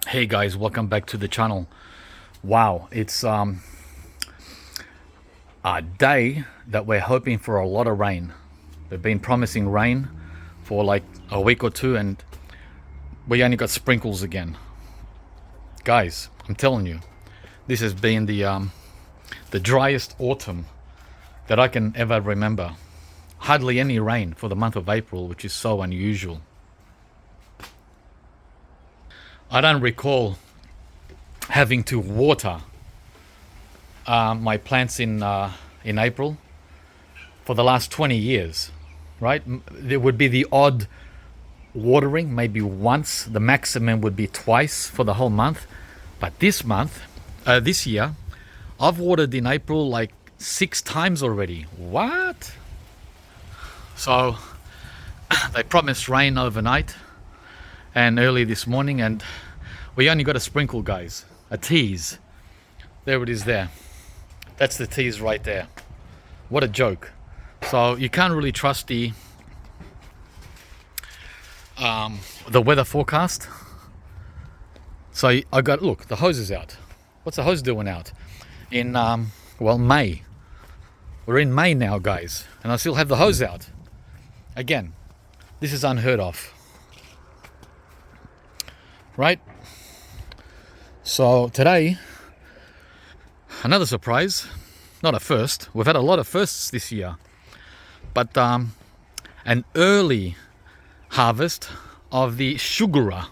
Hey guys, welcome back to the channel. Wow, it's a day that we're hoping for a lot of rain. They've been promising rain for like a week or two, and we only got sprinkles again. Guys, I'm telling you, this has been the driest autumn that I can ever remember. Hardly any rain for the month of April, which is so unusual. I don't recall having to water my plants in April for the last 20 years, right? There would be the odd watering, maybe once. The maximum would be twice for the whole month. But this year, I've watered in April like 6 times already. What? So they promised rain overnight and early this morning, and we only got a sprinkle, guys. A tease. There it is there. That's the tease right there. What a joke. So you can't really trust the weather forecast. So I got, look, the hose is out. What's the hose doing out? In May. We're in May now, guys, and I still have the hose out. Again, this is unheard of. Right? So today, another surprise. Not a first. We've had a lot of firsts this year. But an early harvest of the Suruga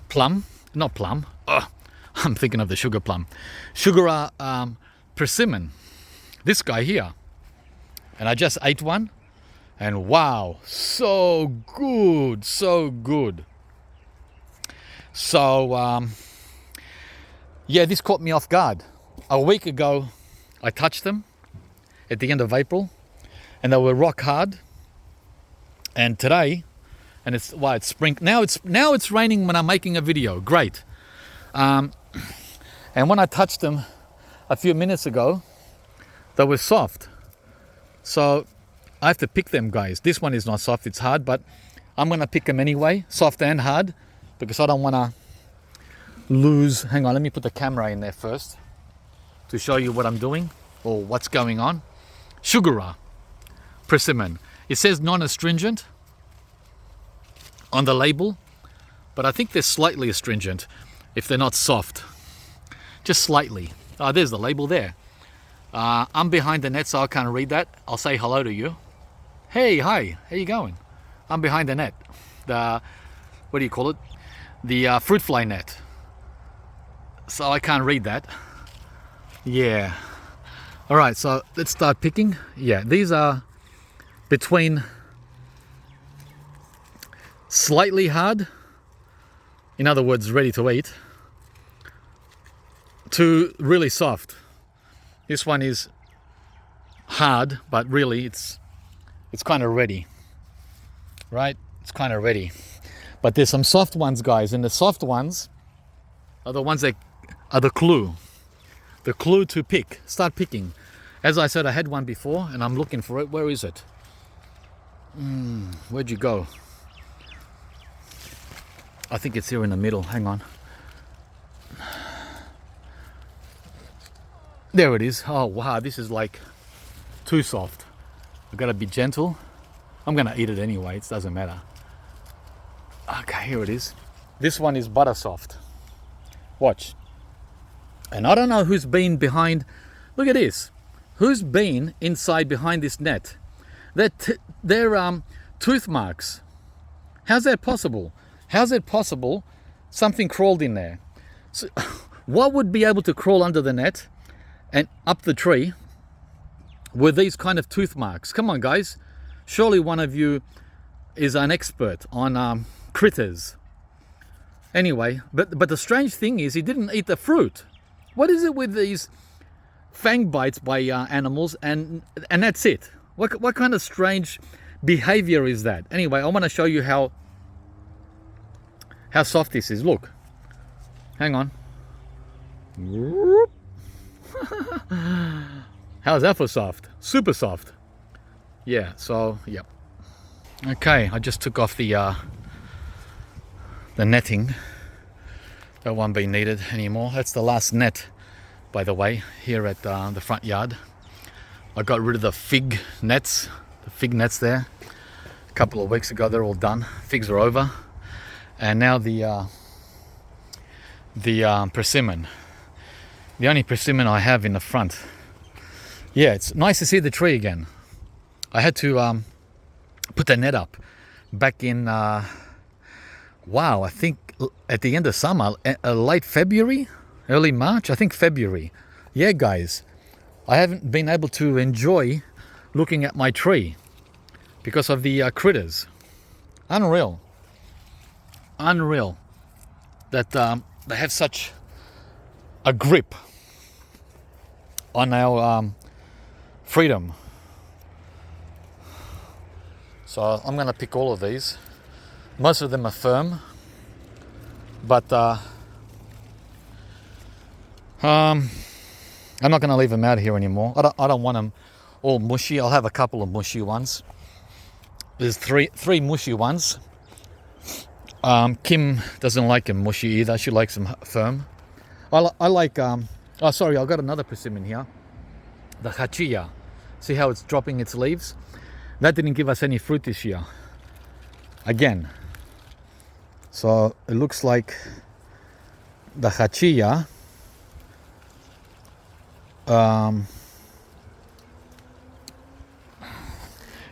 plum. Not plum. I'm thinking of the sugar plum. Suruga Persimmon. This guy here. And I just ate one. And wow, so good. So good. So, yeah, this caught me off guard. A week ago, I touched them at the end of April, and they were rock hard. And today, and it's spring. Now it's raining when I'm making a video. Great. And when I touched them a few minutes ago, they were soft. So I have to pick them, guys. This one is not soft; it's hard, but I'm gonna pick them anyway, soft and hard, because I don't want to lose. Hang on, let me put the camera in there first to show you what I'm doing or what's going on. Suruga Persimmon. It says non-astringent on the label, but I think they're slightly astringent if they're not soft. Just slightly. Oh, there's the label there. I'm behind the net, so I can't read that. I'll say hello to you. Hey, hi, how you going? I'm behind the net. What do you call it? The fruit fly net. So I can't read that. Yeah. All right, so let's start picking. Yeah, these are between slightly hard, in other words, ready to eat, to really soft. This one is hard, but really it's kind of ready, right? It's kind of ready. But there's some soft ones, guys, and the soft ones are the ones that are the clue to pick. Start picking. As I said, I had one before, and I'm looking for it. Where is it? Where'd you go? I think it's here in the middle. Hang on. There it is. Oh, wow, this is like too soft. I've got to be gentle. I'm going to eat it anyway. It doesn't matter. Okay, here it is. This one is butter soft. Watch. And I don't know who's been behind. Look at this. Who's been inside behind this net? They're tooth marks. How's that possible? How's it possible something crawled in there? So, what would be able to crawl under the net and up the tree with these kind of tooth marks? Come on, guys. Surely one of you is an expert on critters. Anyway, but the strange thing is he didn't eat the fruit. What is it with these fang bites by animals and that's it? What kind of strange behavior is that? Anyway, I want to show you how soft this is. Look. Hang on. How's that for soft? Super soft. Yeah, so, yep. Okay, I just took off the netting. That won't be needed anymore. That's the last net, by the way, here at the front yard. I got rid of the fig nets there a couple of weeks ago. They're all done. Figs are over, and now the persimmon. The only persimmon I have in the front. Yeah, it's nice to see the tree again. I had to put the net up back in, I think at the end of summer, late February, early March, I think February. Yeah, guys, I haven't been able to enjoy looking at my tree because of the critters. Unreal that they have such a grip on our freedom. So I'm going to pick all of these. Most of them are firm, but I'm not going to leave them out here anymore. I don't want them all mushy. I'll have a couple of mushy ones. There's three mushy ones. Kim doesn't like them mushy either. She likes them firm. I like, oh sorry, I've got another persimmon here. The hachilla. See how it's dropping its leaves? That didn't give us any fruit this year. Again. So it looks like the hachilla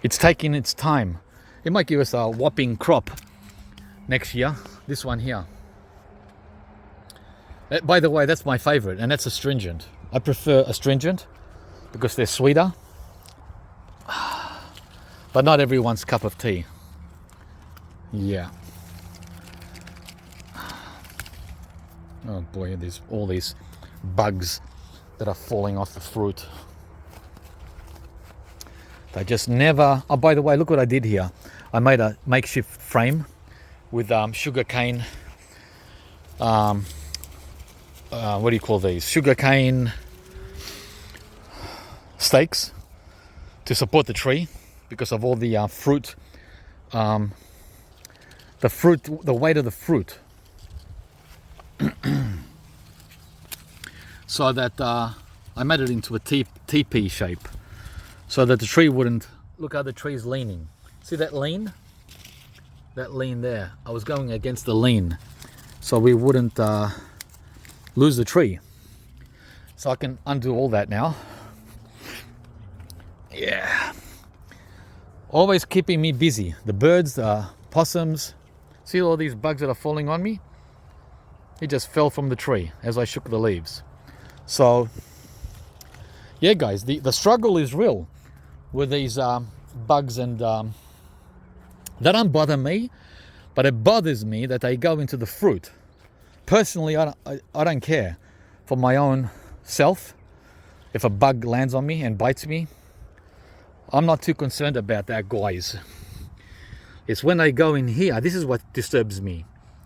it's taking its time. It might give us a whopping crop next year. This one here. By the way, that's my favorite, and that's astringent. I prefer astringent because they're sweeter, but not everyone's cup of tea. Yeah. Oh boy, there's all these bugs that are falling off the fruit. They just never... Oh, by the way, look what I did here. I made a makeshift frame with sugar cane. What do you call these? Sugar cane stakes to support the tree because of all the fruit. The weight of the fruit. So that I made it into a teepee shape so that the tree wouldn't... Look how the tree's leaning. See that lean? That lean there. I was going against the lean so we wouldn't lose the tree. So I can undo all that now. Yeah. Always keeping me busy. The birds, the possums. See all these bugs that are falling on me? It just fell from the tree as I shook the leaves. So, yeah, guys, the struggle is real with these bugs, and that don't bother me, but it bothers me that they go into the fruit. Personally, I don't care for my own self. If a bug lands on me and bites me, I'm not too concerned about that, guys. It's when they go in here, this is what disturbs me.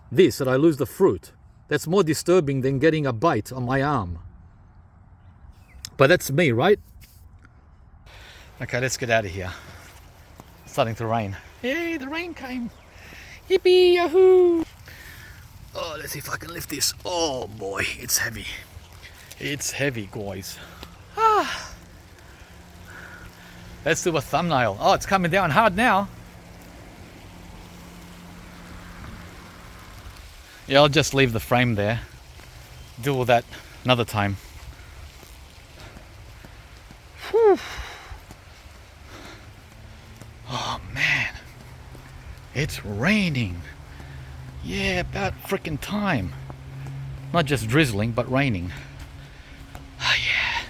That I lose the fruit. That's more disturbing than getting a bite on my arm. But that's me, right? Okay, let's get out of here. It's starting to rain. Yay, the rain came. Yippee, yahoo! Oh, let's see if I can lift this. Oh boy, it's heavy. It's heavy, guys. Ah. Let's do a thumbnail. Oh, it's coming down hard now. Yeah, I'll just leave the frame there. Deal with that another time. Whew. Oh man, it's raining. Yeah, about frickin' time. Not just drizzling, but raining. Oh yeah.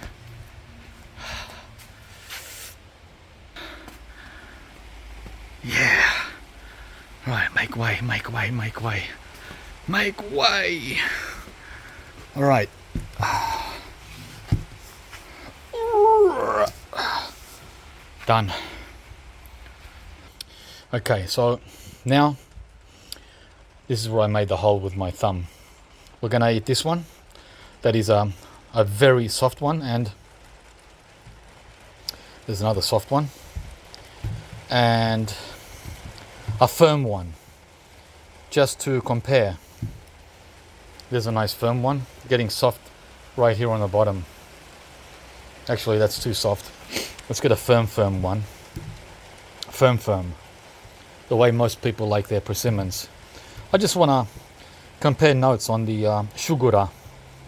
Yeah. Right, make way, make way, make way. Make way. All right. Done. Okay, so now this is where I made the hole with my thumb. We're gonna eat this one. That is a very soft one, and there's another soft one and a firm one, just to compare. There's a nice firm one. Getting soft right here on the bottom. Actually, that's too soft. Let's get a firm one. Firm. The way most people like their persimmons. I just want to compare notes on the Suruga,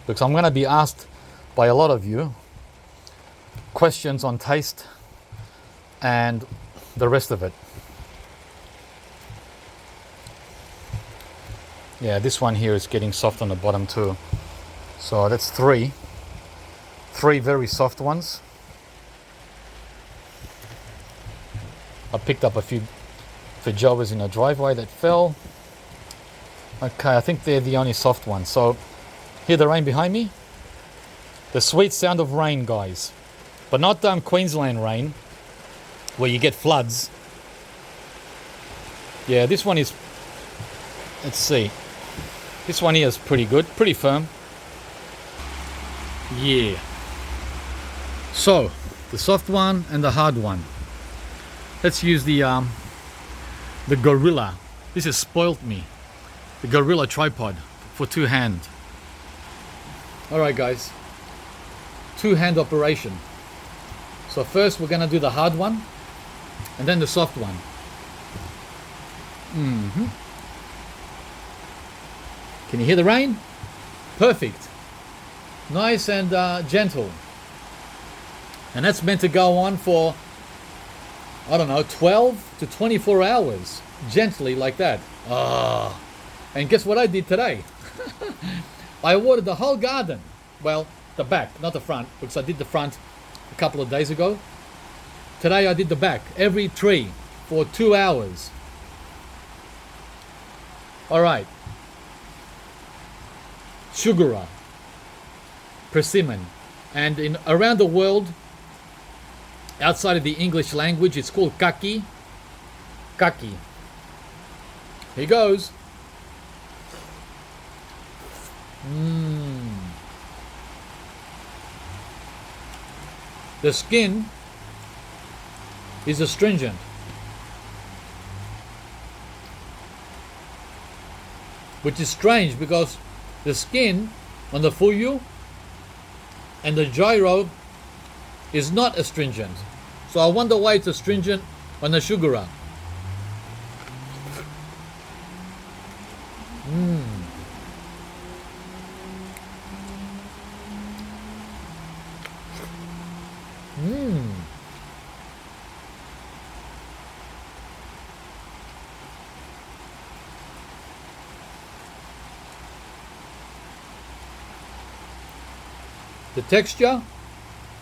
because I'm going to be asked by a lot of you questions on taste and the rest of it. Yeah, this one here is getting soft on the bottom too. So that's three very soft ones. I picked up a few feijoas in the driveway that fell. Okay, I think they're the only soft ones. So, hear the rain behind me? The sweet sound of rain, guys. But not Queensland rain, where you get floods. Yeah, this one is... Let's see. This one here is pretty good, pretty firm. Yeah. So, the soft one and the hard one. Let's use the Gorilla. This has spoilt me. The Gorilla tripod for two hand. Alright guys, two hand operation. So first we're gonna do the hard one and then the soft one. Can you hear the rain? Perfect. Nice and gentle. And that's meant to go on for, I don't know, 12 to 24 hours. Gently like that. And guess what I did today? I watered the whole garden. Well, the back, not the front, because I did the front a couple of days ago. Today I did the back, every tree, for 2 hours. Alright. Suruga. Persimmon. And around the world, outside of the English language, it's called kaki. Kaki. Here goes. The skin is astringent. Which is strange because the skin on the fuyu and the gyro is not astringent. So I wonder why it's astringent on the Suruga. The texture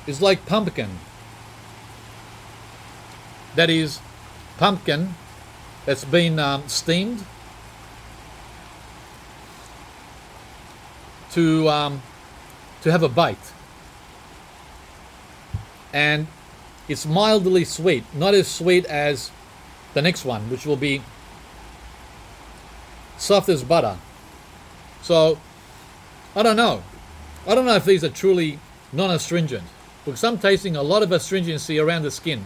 is like pumpkin. That is pumpkin that's been steamed to have a bite. And it's mildly sweet, not as sweet as the next one, which will be soft as butter. So, I don't know. I don't know if these are truly non-astringent, because I'm tasting a lot of astringency around the skin.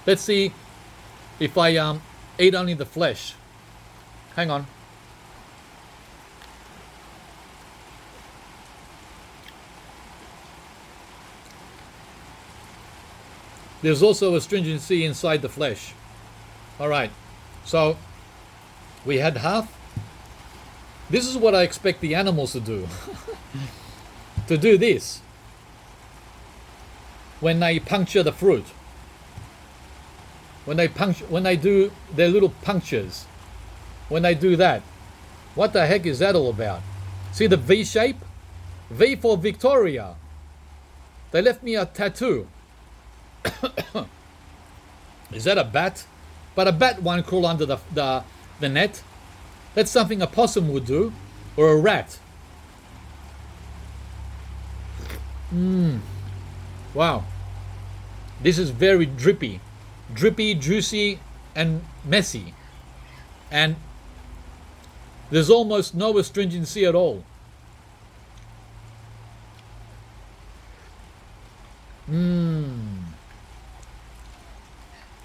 Let's see if I eat only the flesh. Hang on. There's also astringency inside the flesh. Alright, so we had half. This is what I expect the animals to do. To do this when they puncture the fruit. When they do their little punctures. When they do that. What the heck is that all about? See the V shape? V for Victoria. They left me a tattoo. Is that a bat? But a bat won't crawl under the net. That's something a possum would do, or a rat. Wow. This is very drippy. Drippy, juicy, and messy. And there's almost no astringency at all.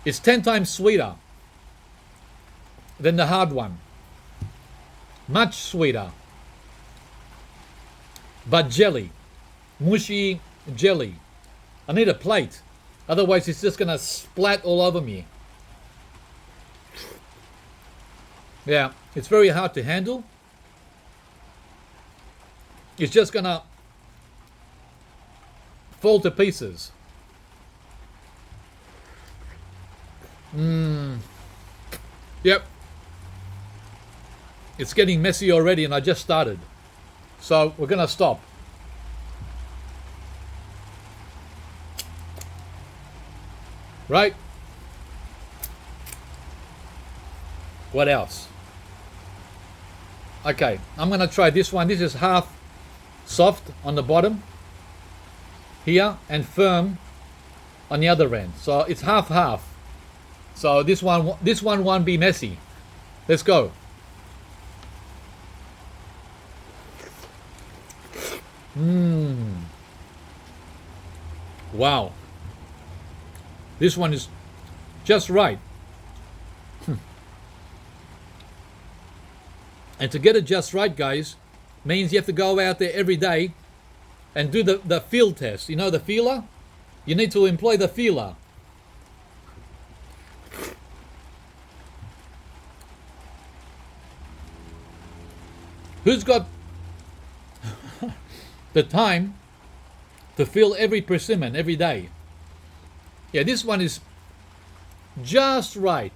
It's 10 times sweeter than the hard one. Much sweeter. but jelly, mushy jelly. I need a plate, otherwise it's just gonna splat all over me. Yeah, it's very hard to handle. It's just gonna fall to pieces. Yep. It's getting messy already and I just started. So we're gonna stop. Right? What else? Okay, I'm gonna try this one. This is half soft on the bottom here and firm on the other end. So it's half. So this one won't be messy. Let's go. Wow. This one is just right. And to get it just right, guys, means you have to go out there every day and do the field test. You know the feeler? You need to employ the feeler. Who's got the time to feel every persimmon every day? Yeah, this one is just right.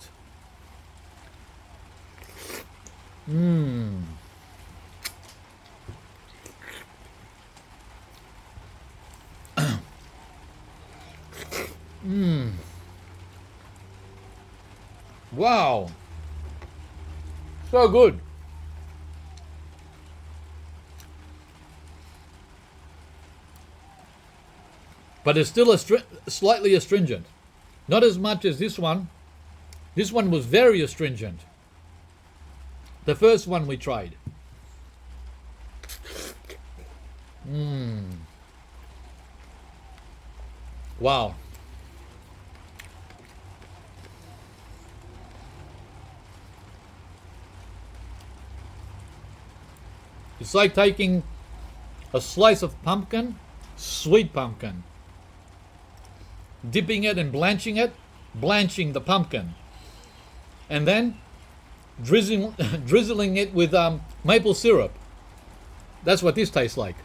Wow. So good. But it's still slightly astringent. Not as much as this one. This one was very astringent. The first one we tried. Wow. It's like taking a slice of pumpkin, sweet pumpkin, dipping it and blanching the pumpkin, and then drizzling it with maple syrup. That's what this tastes like.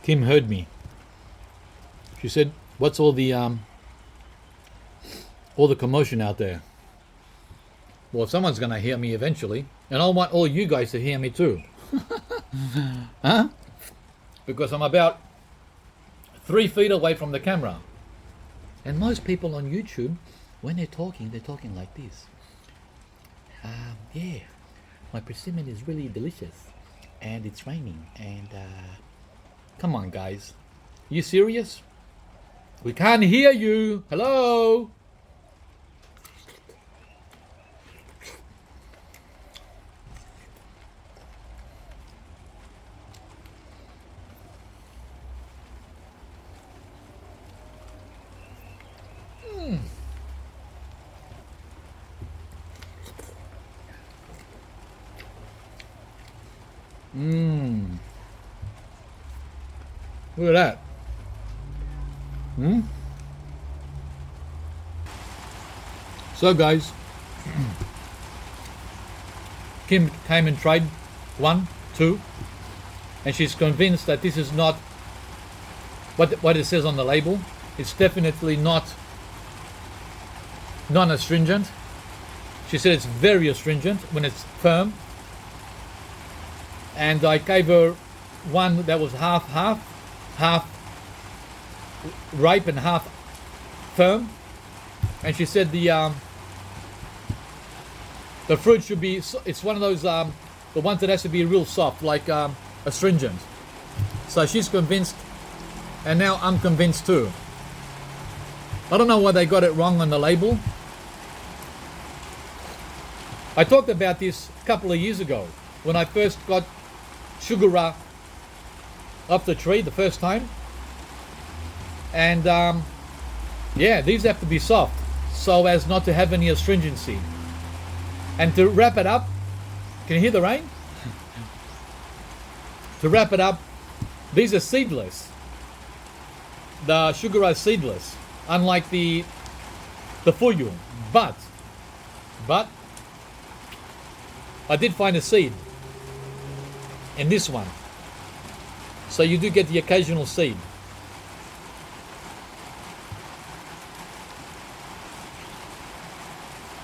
Kim heard me. She said, "What's all the commotion out there?" Well, someone's gonna hear me eventually, and I want all you guys to hear me too. Huh? Because I'm about 3 feet away from the camera. And most people on YouTube, when they're talking like this. Yeah, my persimmon is really delicious, and it's raining, and come on, guys. Are you serious? We can't hear you. Hello? Look at that. So guys, Kim came and tried 1, 2, and she's convinced that this is not what it says on the label. It's definitely not non-astringent. She said it's very astringent when it's firm. And I gave her one that was half ripe and half firm, and she said the fruit should be, it's one of those the ones that has to be real soft, like astringent. So she's convinced, and now I'm convinced too. I don't know why they got it wrong on the label. I talked about this a couple of years ago when I first got Suruga off the tree the first time. And yeah, these have to be soft so as not to have any astringency. And to wrap it up, can you hear the rain? To wrap it up, these are seedless. The Suruga is seedless, unlike the Fuyu. But I did find a seed in this one. So you do get the occasional seed.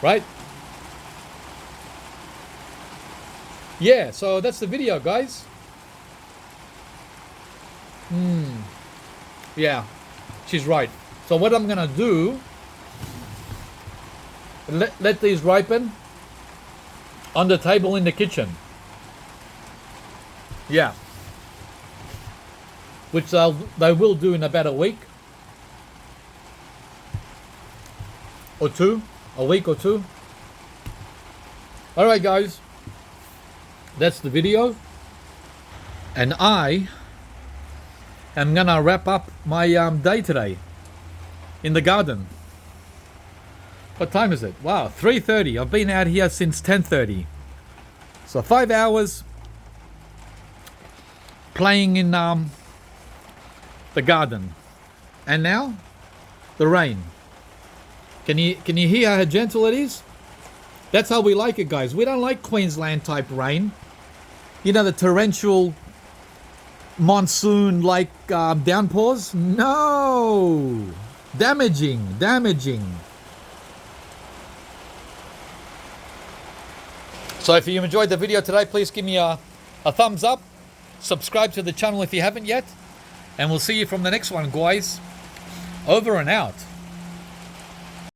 Right? Yeah, so that's the video, guys. Yeah, she's right. So what I'm gonna do, let these ripen on the table in the kitchen. Yeah. Which they will do in about a week or two. A week or two. Alright guys, that's the video. And I am gonna wrap up my day today in the garden. What time is it? Wow, 3:30. I've been out here since 10:30. So 5 hours playing in the garden. And now the rain. Can you hear how gentle it is? That's how we like it, guys. We don't like Queensland type rain. You know, the torrential monsoon like downpours? No! Damaging. So if you enjoyed the video today, please give me a thumbs up. Subscribe to the channel if you haven't yet. And we'll see you from the next one, guys. Over and out.